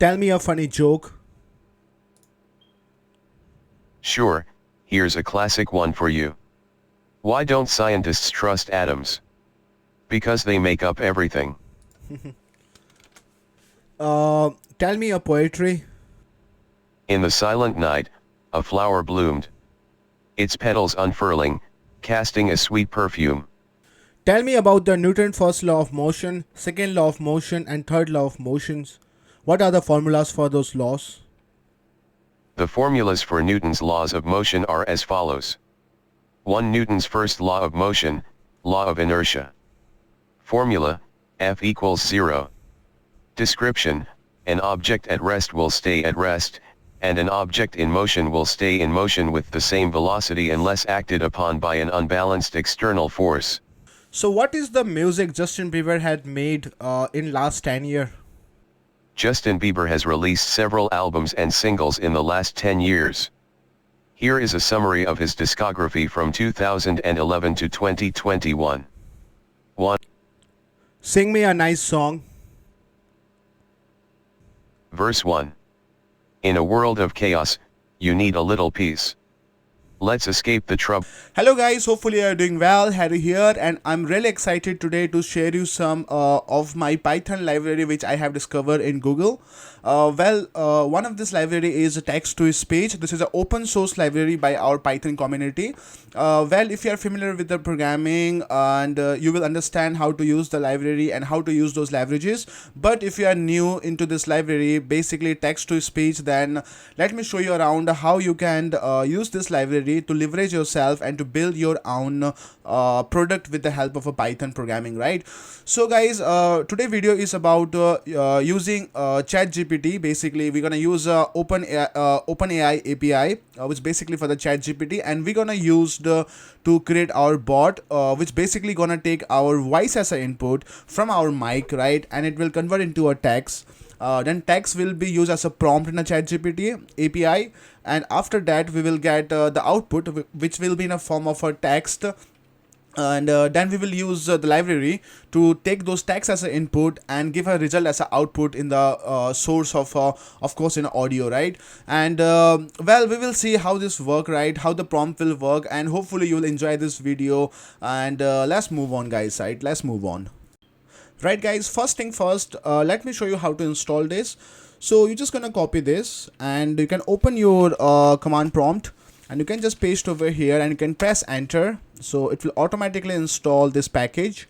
Tell me a funny joke. Sure, here's a classic one for you. Why don't scientists trust atoms? Because they make up everything. Tell me a poetry. In the silent night, a flower bloomed. Its petals unfurling, casting a sweet perfume. Tell me about the Newton's first law of motion, second law of motion, and third law of motions. What are the formulas for those laws? The formulas for Newton's laws of motion are as follows. 1. Newton's first law of motion, law of inertia. Formula, F equals 0. Description, an object at rest will stay at rest, and an object in motion will stay in motion with the same velocity unless acted upon by an unbalanced external force. So, what is the music Justin Bieber had made in last 10 years? Justin Bieber has released several albums and singles in the last 10 years. Here is a summary of his discography from 2011 to 2021. 1. Sing me a nice song. Verse 1. In a world of chaos, you need a little peace. Let's escape the trouble. Hello guys, hopefully you are doing well. Harry here, and I'm really excited today to share you some of my Python library which I have discovered in Google. One of this library is a text-to-speech. This is an open source library by our Python community. If you are familiar with the programming, and you will understand how to use the library and how to use those leverages. But if you are new into this library, basically text-to-speech, then let me show you around how you can use this library to leverage yourself and to build your own product with the help of a Python programming, right? So guys, today video is about using ChatGPT. Basically we're gonna use OpenAI API, which basically for the ChatGPT, and we're gonna use to create our bot, which basically gonna take our voice as an input from our mic, right, and it will convert into a text. Then text will be used as a prompt in a ChatGPT API, and after that we will get the output, which will be in a form of a text, and then we will use the library to take those texts as an input and give a result as an output in the source of course in audio, right? And we will see how this work, right, how the prompt will work, and hopefully you will enjoy this video. And let's move on guys, right? Let's move on. Right guys, first thing first, let me show you how to install this. So you're just gonna copy this, and you can open your command prompt, and you can just paste over here, and you can press enter. So it will automatically install this package.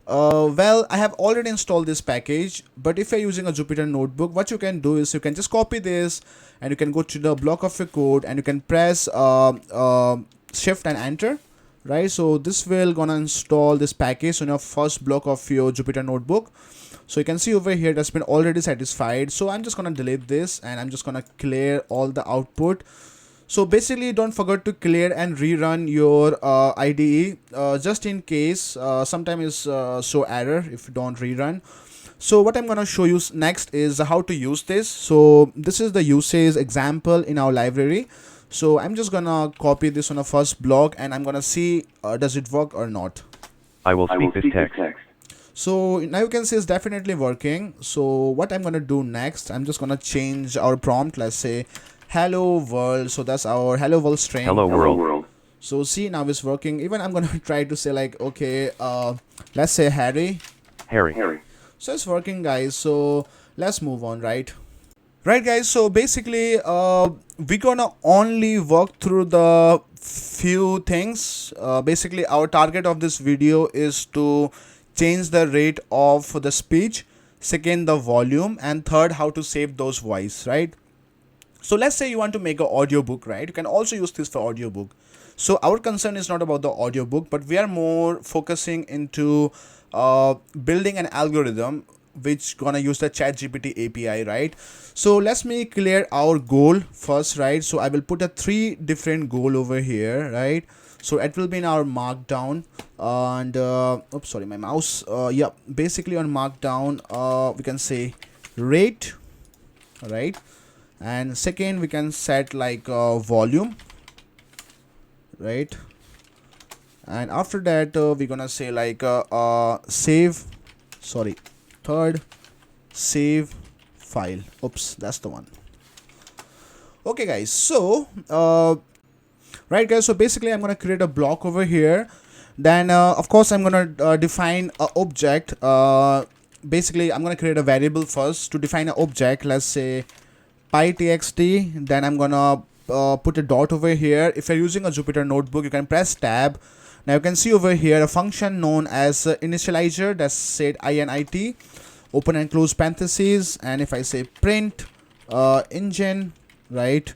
I have already installed this package, but if you're using a Jupyter notebook, what you can do is you can just copy this, and you can go to the block of your code, and you can press shift and enter. Right, so this will gonna install this package on your first block of your Jupyter notebook. So you can see over here that's been already satisfied. So I'm just gonna delete this, and I'm just gonna clear all the output. So basically don't forget to clear and rerun your IDE just in case sometimes show error if you don't rerun. So what I'm gonna show you next is how to use this. So this is the usage example in our library. So I'm just gonna copy this on a first block, and I'm gonna see does it work or not. I will speak this text. So now you can see it's definitely working. So what I'm gonna do next, I'm just gonna change our prompt. Let's say hello world. So that's our hello world string. Hello world. So see, now it's working. Even I'm gonna try to say like, okay, let's say Harry. So it's working guys. So let's move on, right? Right guys, so basically we're gonna only walk through the few things. Basically our target of this video is to change the rate of the speech, second the volume, and third how to save those voice, right? So let's say you want to make an audiobook, right? You can also use this for audiobook. So our concern is not about the audiobook, but we are more focusing into building an algorithm which gonna use the ChatGPT API, right? So let's me clear our goal first, right? So I will put a 3 different goal over here, right? So it will be in our markdown, and oops, sorry, my mouse. Yeah, basically on markdown, we can say rate, right? And second we can set like volume, right? And after that we're gonna say like third save file. Oops, that's the one. Okay guys, so right guys, so basically I'm gonna create a block over here. Then of course I'm gonna define a object. Basically I'm gonna create a variable first to define an object. Let's say pytxt. Then I'm gonna put a dot over here. If you're using a Jupyter notebook, you can press tab. Now you can see over here a function known as initializer, that's said init, open and close parentheses. And if I say print engine, right,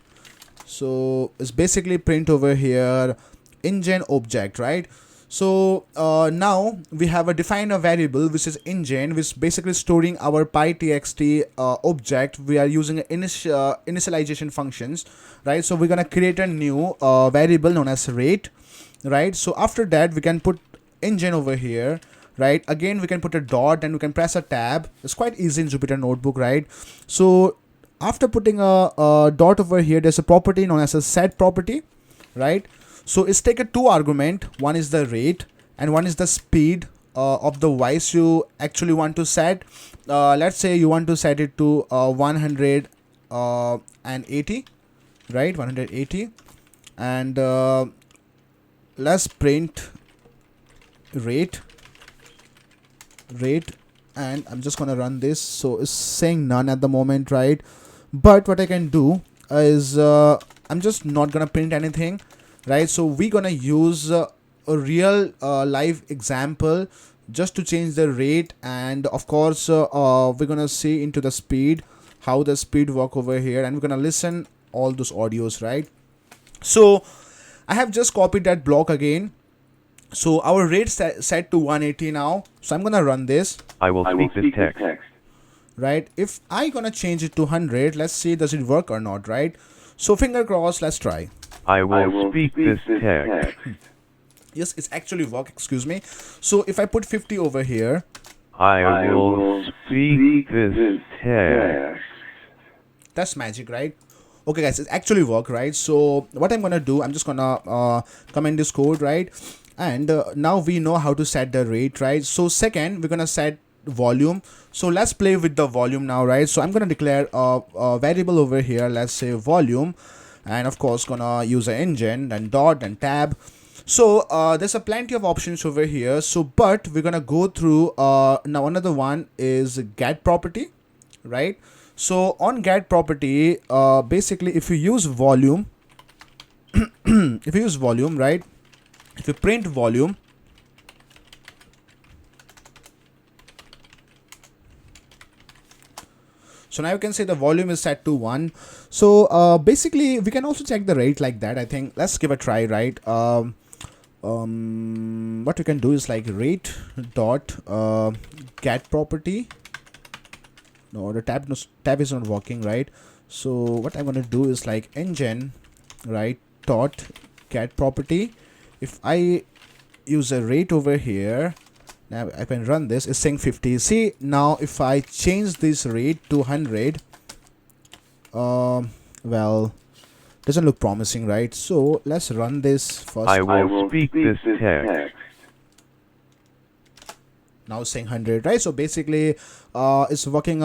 so it's basically print over here engine object, right? So now we have a defined a variable which is engine, which is basically storing our pytxt object. We are using initialization functions, right? So we're gonna create a new variable known as rate, right? So after that we can put engine over here, right? Again we can put a dot and we can press a tab. It's quite easy in Jupyter notebook, right? So after putting a dot over here, there's a property known as a set property, right? So it's taken two argument. One is the rate and one is the speed of the voice you actually want to set. Let's say you want to set it to 180, right? 180. And let's print rate, and I'm just gonna run this. So it's saying none at the moment, right? But what I can do is I'm just not gonna print anything, right? So we're gonna use a real live example just to change the rate. And of course we're gonna see into the speed, how the speed work over here, and we're gonna listen all those audios, right? So I have just copied that block again. So our rate set to 180 now. So I'm gonna run this. I will speak this text. Right, if I gonna change it to 100, let's see does it work or not, right? So finger crossed, let's try. I will speak this text. Yes, it's actually work, excuse me. So if I put 50 over here, I will speak this text. that's magic, right? Okay guys, it actually work, right? So what I'm gonna do, I'm just gonna comment this code, right? And now we know how to set the rate, right? So second, we're gonna set volume. So let's play with the volume now, right? So I'm gonna declare a variable over here, let's say volume, and of course gonna use an engine, then dot and tab. So there's a plenty of options over here. So but we're gonna go through now. Another one is get property, right? So on get property, basically if you use volume if you use volume, right, if you print volume, so now you can say the volume is set to 1. So basically we can also check the rate like that, I think. Let's give a try, right? What we can do is like rate dot get property. No, the tab is not working, right? So what I'm gonna do is like engine, right, dot get property. If I use a rate over here, now I can run this. It's saying 50. See, now if I change this rate to 100, well, doesn't look promising, right? So let's run this first. I will speak this text. Now it's saying 100, right? So basically it's working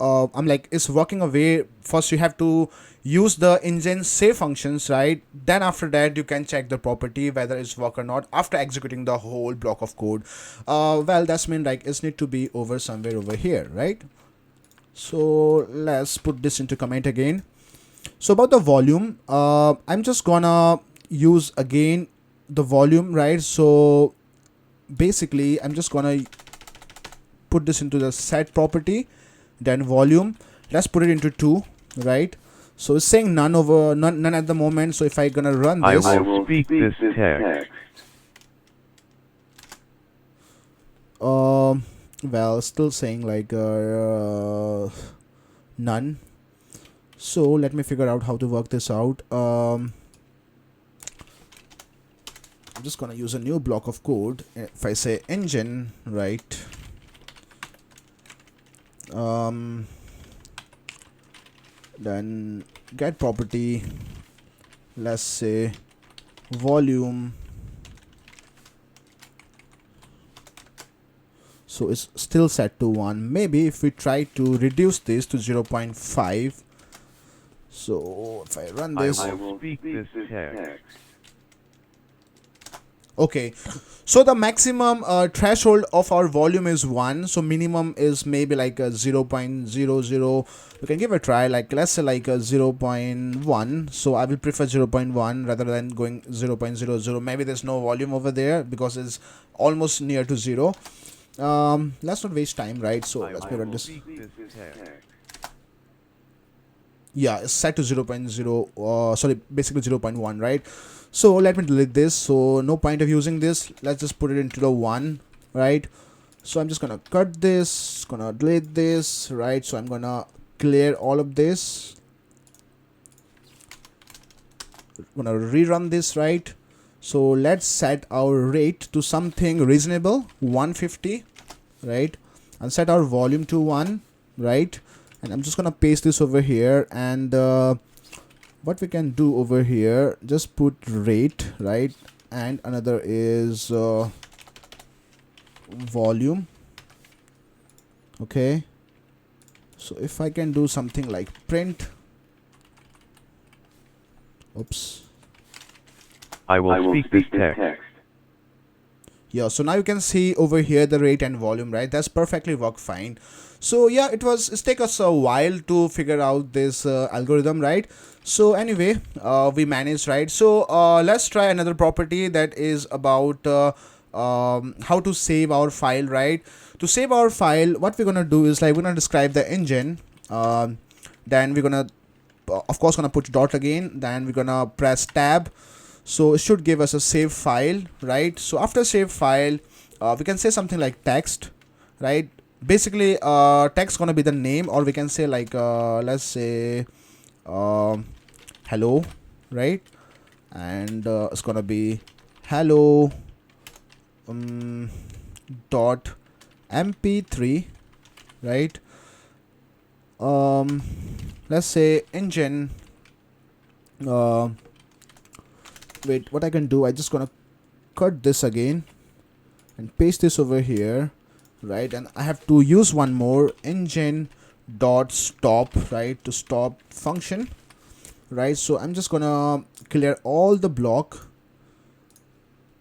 it's working away. First you have to use the engine save functions, right? Then after that you can check the property whether it's work or not after executing the whole block of code. Well, that's mean like it's need to be over somewhere over here, right? So let's put this into comment again. So about the volume, I'm just gonna use again the volume, right? So basically I'm just gonna put this into the set property, then volume. Let's put it into 2, right? So it's saying none at the moment. So if I gonna run this, I will speak this text. well, still saying like none. So let me figure out how to work this out. I'm just gonna use a new block of code. If I say engine, right, then get property, let's say volume. So it's still set to 1. Maybe if we try to reduce this to 0.5. So if I run this, I will speak this text. okay, so the maximum threshold of our volume is 1, so minimum is maybe like a 0.00. You can give a try, like let's say like a 0.1. So I will prefer 0.1 rather than going 0.00. Maybe there's no volume over there because it's almost near to 0. Let's not waste time, right? So let's run this. Yeah, it's set to 0.0, sorry, basically 0.1, right? So let me delete this. So no point of using this. Let's just put it into the 1, right? So I'm just gonna cut this, gonna delete this, right? So I'm gonna clear all of this, gonna rerun this, right? So let's set our rate to something reasonable, 150, right? And set our volume to 1, right? And I'm just gonna paste this over here, and what we can do over here, just put rate, right? And another is volume. Okay, so if I can do something like print, oops, I will speak this text. yeah, so now you can see over here the rate and volume, right? That's perfectly work fine. So yeah, it's take us a while to figure out this algorithm, right? So anyway, we managed, right? So let's try another property that is about how to save our file, right? To save our file, what we're gonna do is like we're gonna describe the engine, then we're gonna of course gonna put dot again, then we're gonna press tab. So it should give us a save file, right? So after save file, we can say something like text, right? Basically text gonna be the name, or we can say like let's say hello, right? And it's gonna be hello dot mp3, right? Let's say engine, wait, what I can do, I just gonna cut this again and paste this over here, right? And I have to use one more, engine dot stop, right? To stop function, right? So I'm just gonna clear all the block.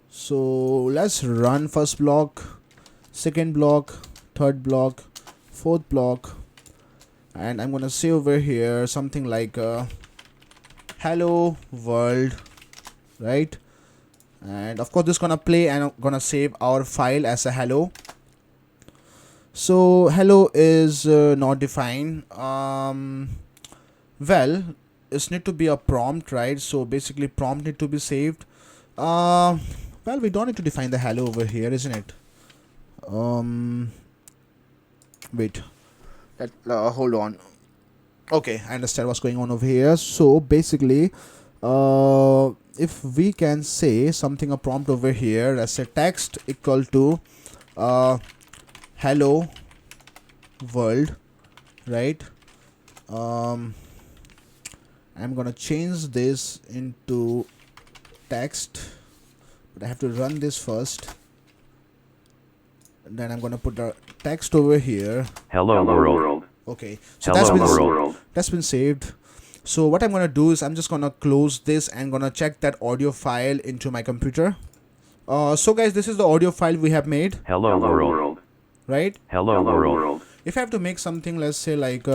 So let's run first block, second block, third block, fourth block, and I'm gonna say over here something like hello world, right? And of course this gonna play and I'm gonna save our file as a hello. So hello is not defined. Well, it's need to be a prompt, right? So basically prompt need to be saved. Well, we don't need to define the hello over here, isn't it? Wait, hold on. Okay, I understand what's going on over here. So basically if we can say something, a prompt over here, let's say text equal to hello world, right? I'm gonna change this into text, but I have to run this first. Then I'm gonna put the text over here. Hello world. Okay, so Hello that's been saved. So what I'm gonna do is I'm just gonna close this and gonna check that audio file into my computer. So guys, this is the audio file we have made. Hello world. Right? Hello world. If I have to make something, let's say like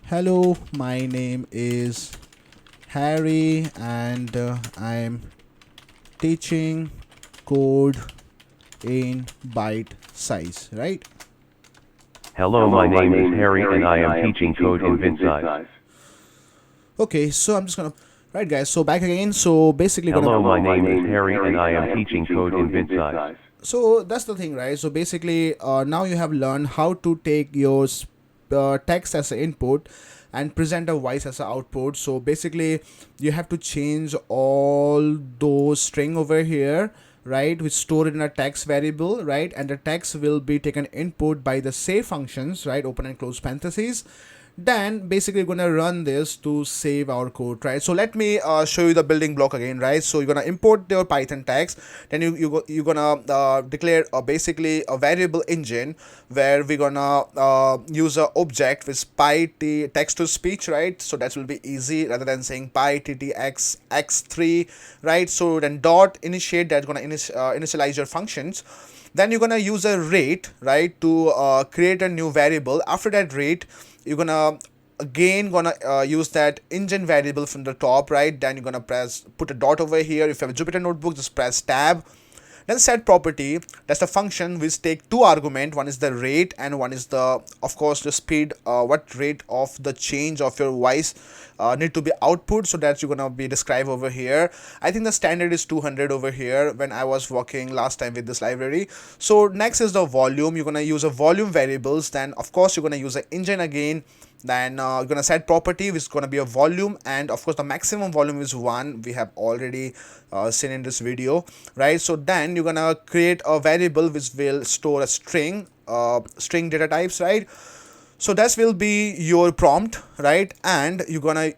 hello, my name is Harry and I'm teaching code in byte size, right? Hello, my name is Harry and I am teaching code in bit size. Okay, so I'm just gonna, right guys, so back again. So basically Hello, my name is Harry and I am teaching code in bit size. So that's the thing, right? So basically now you have learned how to take your text as an input and present a voice as an output. So basically you have to change all those string over here, right, which stored in a text variable, right? And the text will be taken input by the save functions, right? Open and close parentheses. Then basically we're gonna run this to save our code, right? So let me show you the building block again, right? So you're gonna import your Python text, then you're gonna declare basically a variable engine where we're gonna use a object with pyt text to speech, right? So that will be easy rather than saying pyttx x3, right? So then dot initiate, that's gonna initialize your functions. Then you're gonna use a rate, right, to create a new variable. After that rate, you're gonna again use that engine variable from the top, right? Then you're gonna put a dot over here. If you have a Jupyter notebook, just press tab. Then set property, that's the function which take two argument. One is the rate and one is the, of course, the speed, what rate of the change of your voice need to be output. So that's you're gonna be described over here. I think the standard is 200 over here when I was working last time with this library. So next is the volume. You're gonna use a volume variables. Then of course you're gonna use an engine again. Then you're gonna set property which is gonna be a volume, and of course the maximum volume is 1. We have already seen in this video, right? So then you're gonna create a variable which will store a string data types, right? So that will be your prompt, right? And you're gonna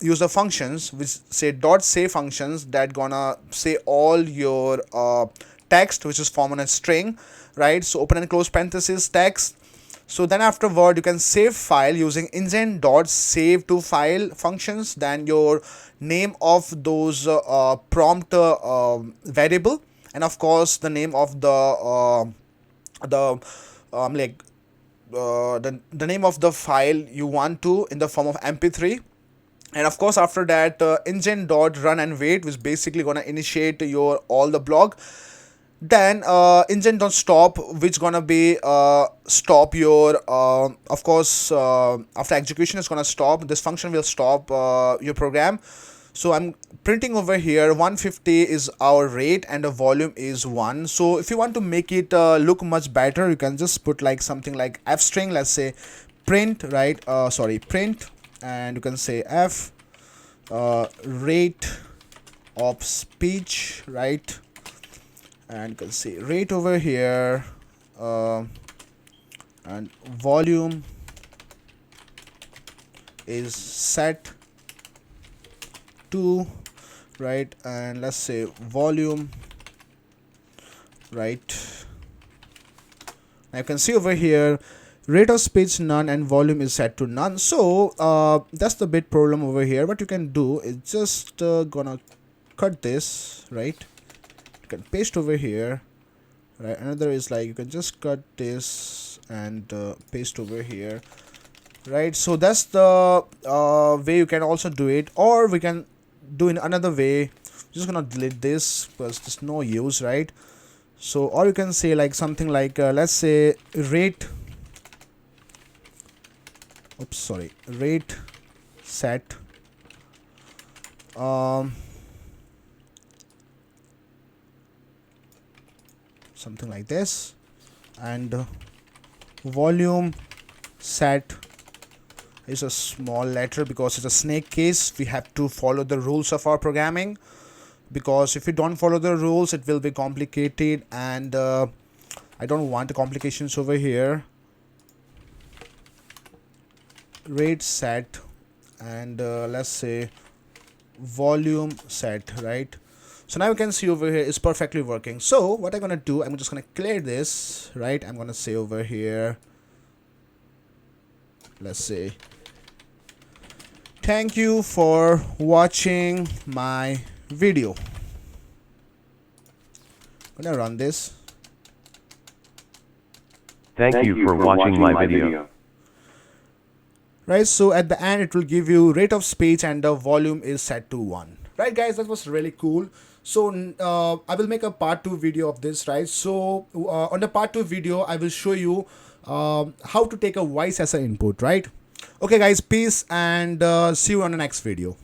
use the functions which say dot say functions that gonna say all your text which is formed on a string, right? So open and close parenthesis text. So then afterward you can save file using engine dot save to file functions. Then your name of those prompt variable, and of course the name of the name of the file you want to in the form of mp3. And of course after that engine dot run and wait, which basically gonna initiate your all the block. Then engine don't stop, which gonna be stop your of course after execution is gonna stop, this function will stop your program. So I'm printing over here 150 is our rate and the volume is 1. So if you want to make it look much better, you can just put like something like f string, let's say print, right? Print, and you can say f rate of speech, right? And you can see rate over here, and volume is set to, right? And let's say volume, right? Now you can see over here rate of speech none and volume is set to none. So that's the bit problem over here. What you can do is just gonna cut this, right? Can paste over here, right? Another is like you can just cut this and paste over here, right? So that's the way you can also do it, or we can do in another way. Just gonna delete this because there's no use, right? So or you can say like something like let's say rate rate set something like this, and volume set is a small letter because it's a snake case. We have to follow the rules of our programming, because if you don't follow the rules it will be complicated, and I don't want the complications over here. Rate set, and let's say volume set, right? So now you can see over here it's perfectly working. So what I'm gonna do, I'm just gonna clear this, right? I'm gonna say over here, let's say thank you for watching my video. I'm gonna run this. Thank you for watching my video. Right, so at the end it will give you rate of speech and the volume is set to 1. Right guys, that was really cool. So I will make a part 2 video of this, right? So on the part 2 video I will show you how to take a voice as an input, right? Okay guys, peace, and see you on the next video.